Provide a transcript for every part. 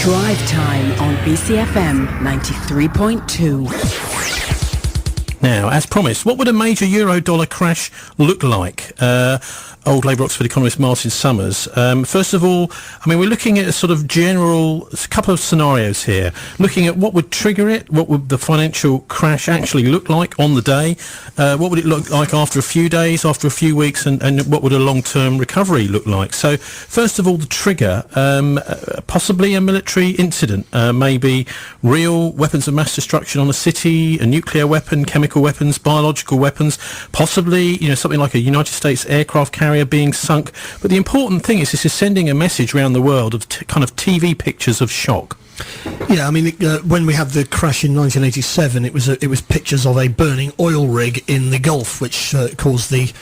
Drive Time on BCFM 93.2. Now, as promised, what would a major euro-dollar crash look like? Old Labour Oxford economist Martin Summers. First of all, I mean, we're looking at a sort of general couple of scenarios here, looking at what would trigger it, what would the financial crash actually look like on the day, what would it look like after a few days, after a few weeks, and what would a long-term recovery look like. So, first of all, the trigger, possibly a military incident, maybe real weapons of mass destruction on a city, a nuclear weapon, chemical weapons, biological weapons, possibly, something like a United States aircraft carrier being sunk. But the important thing is this is sending a message around the world of kind of TV pictures of shock. Yeah, I mean, when we had the crash in 1987, it was pictures of a burning oil rig in the Gulf, which caused the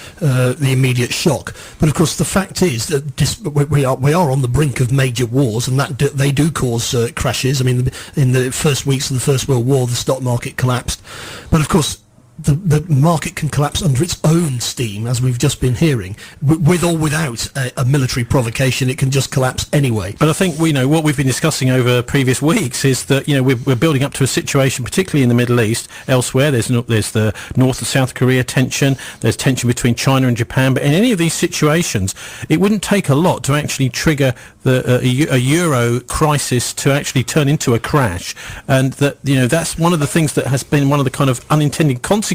immediate shock. But of course, the fact is that we are on the brink of major wars, and that they do cause crashes. I mean, in the first weeks of the First World War, the stock market collapsed. But of course, the market can collapse under its own steam, as we've just been hearing, with or without a military provocation. It can just collapse anyway. But I think what we've been discussing over previous weeks is that we're building up to a situation, particularly in the Middle East. Elsewhere, there's the North and South Korea tension. There's tension between China and Japan. But in any of these situations, it wouldn't take a lot to actually trigger a euro crisis to actually turn into a crash. And that's one of the things that has been one of the kind of unintended consequences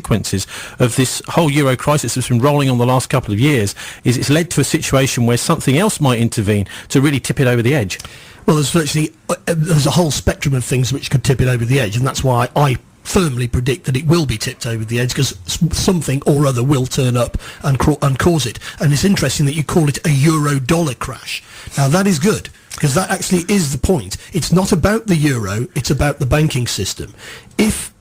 of this whole euro crisis that's been rolling on the last couple of years, is it's led to a situation where something else might intervene to really tip it over the edge. Well, there's a whole spectrum of things which could tip it over the edge, and that's why I firmly predict that it will be tipped over the edge, because something or other will turn up and cause it. And it's interesting that you call it a euro-dollar crash. Now, that is good, because that actually is the point. It's not about the euro, it's about the banking system. If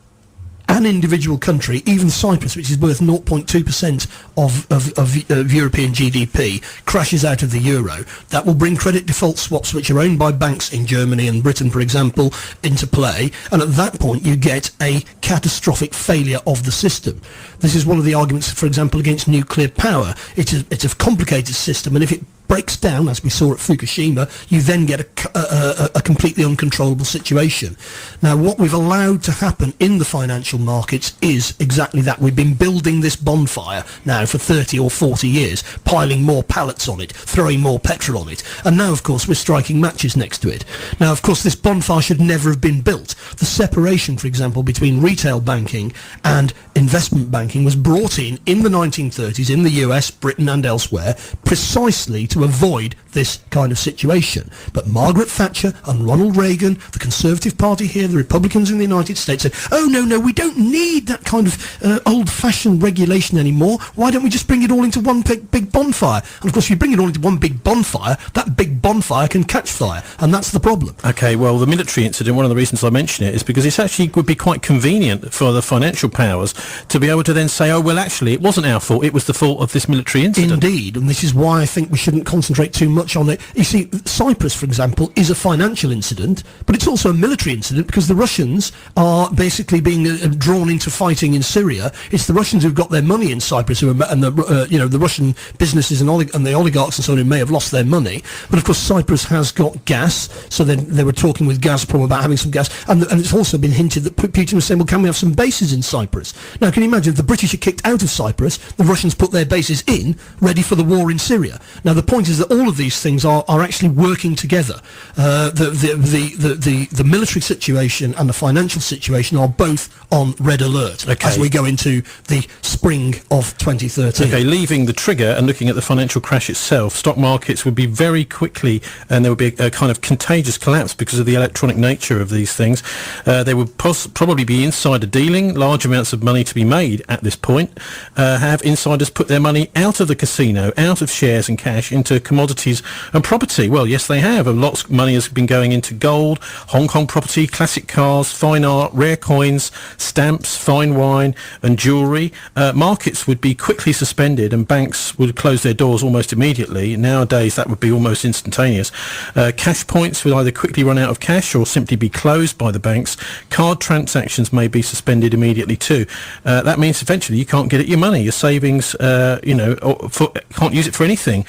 an individual country, even Cyprus, which is worth 0.2% of European GDP, crashes out of the euro, that will bring credit default swaps, which are owned by banks in Germany and Britain, for example, into play. And at that point, you get a catastrophic failure of the system. This is one of the arguments, for example, against nuclear power. It's a complicated system, and if it breaks down, as we saw at Fukushima, you then get a completely uncontrollable situation. Now, what we've allowed to happen in the financial markets is exactly that. We've been building this bonfire now for 30 or 40 years, piling more pallets on it, throwing more petrol on it, and now, of course, we're striking matches next to it. Now, of course, this bonfire should never have been built. The separation, for example, between retail banking and investment banking was brought in the 1930s in the US, Britain and elsewhere, precisely to avoid this kind of situation. But Margaret Thatcher and Ronald Reagan, the Conservative Party here, the Republicans in the United States, said, oh, no, we don't need that kind of old-fashioned regulation anymore. Why don't we just bring it all into one big bonfire? And, of course, if you bring it all into one big bonfire, that big bonfire can catch fire, and that's the problem. OK, well, the military incident, one of the reasons I mention it is because it actually would be quite convenient for the financial powers to be able to then say, oh, well, actually, it wasn't our fault, it was the fault of this military incident. Indeed, and this is why I think we shouldn't concentrate too much on it. You see, Cyprus, for example, is a financial incident, but it's also a military incident, because the Russians are basically being drawn into fighting in Syria. It's the Russians who've got their money in Cyprus, and the Russian businesses and the oligarchs and so on who may have lost their money. But of course, Cyprus has got gas, so then they were talking with Gazprom about having some gas, and it's also been hinted that Putin was saying, well, can we have some bases in Cyprus? Now, can you imagine if the British are kicked out of Cyprus, the Russians put their bases in, ready for the war in Syria? Now, the point is that all of these things are actually working together. The military situation and the financial situation are both on red alert as we go into the spring of 2013. Okay, leaving the trigger and looking at the financial crash itself, stock markets would be very quickly, and there would be a kind of contagious collapse because of the electronic nature of these things. There would probably be insider dealing, large amounts of money to be made at this point. Have insiders put their money out of the casino, out of shares and cash, into commodities and property? Well, yes, they have. Lots of money has been going into gold, Hong Kong property, classic cars, fine art, rare coins, stamps, fine wine and jewellery. Markets would be quickly suspended and banks would close their doors almost immediately. Nowadays, that would be almost instantaneous. Cash points would either quickly run out of cash or simply be closed by the banks. Card transactions may be suspended immediately too. That means eventually you can't get at your money. Your savings, can't use it for anything.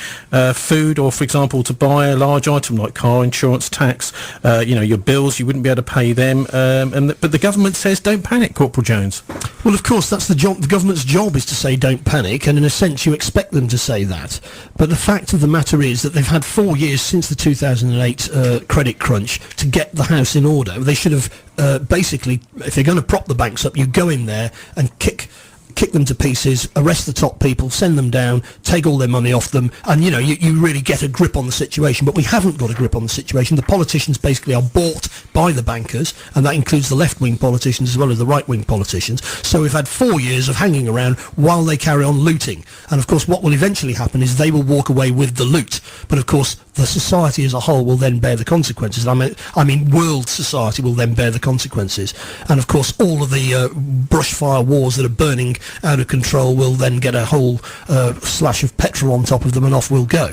food, or for example to buy a large item like car insurance, tax, your bills, you wouldn't be able to pay them, but the government says don't panic, Corporal Jones. Well, of course, that's the government's job, is to say don't panic, and in a sense you expect them to say that. But the fact of the matter is that they've had 4 years since the 2008 credit crunch to get the house in order. They should have basically, if they're going to prop the banks up, you go in there and kick them to pieces, arrest the top people, send them down, take all their money off them, and you really get a grip on the situation. But we haven't got a grip on the situation. The politicians basically are bought by the bankers, and that includes the left-wing politicians as well as the right-wing politicians. So we've had 4 years of hanging around while they carry on looting. And of course what will eventually happen is they will walk away with the loot. But of course the society as a whole will then bear the consequences. I mean world society will then bear the consequences. And of course all of the brushfire wars that are burning out of control will then get a whole slash of petrol on top of them, and off we'll go.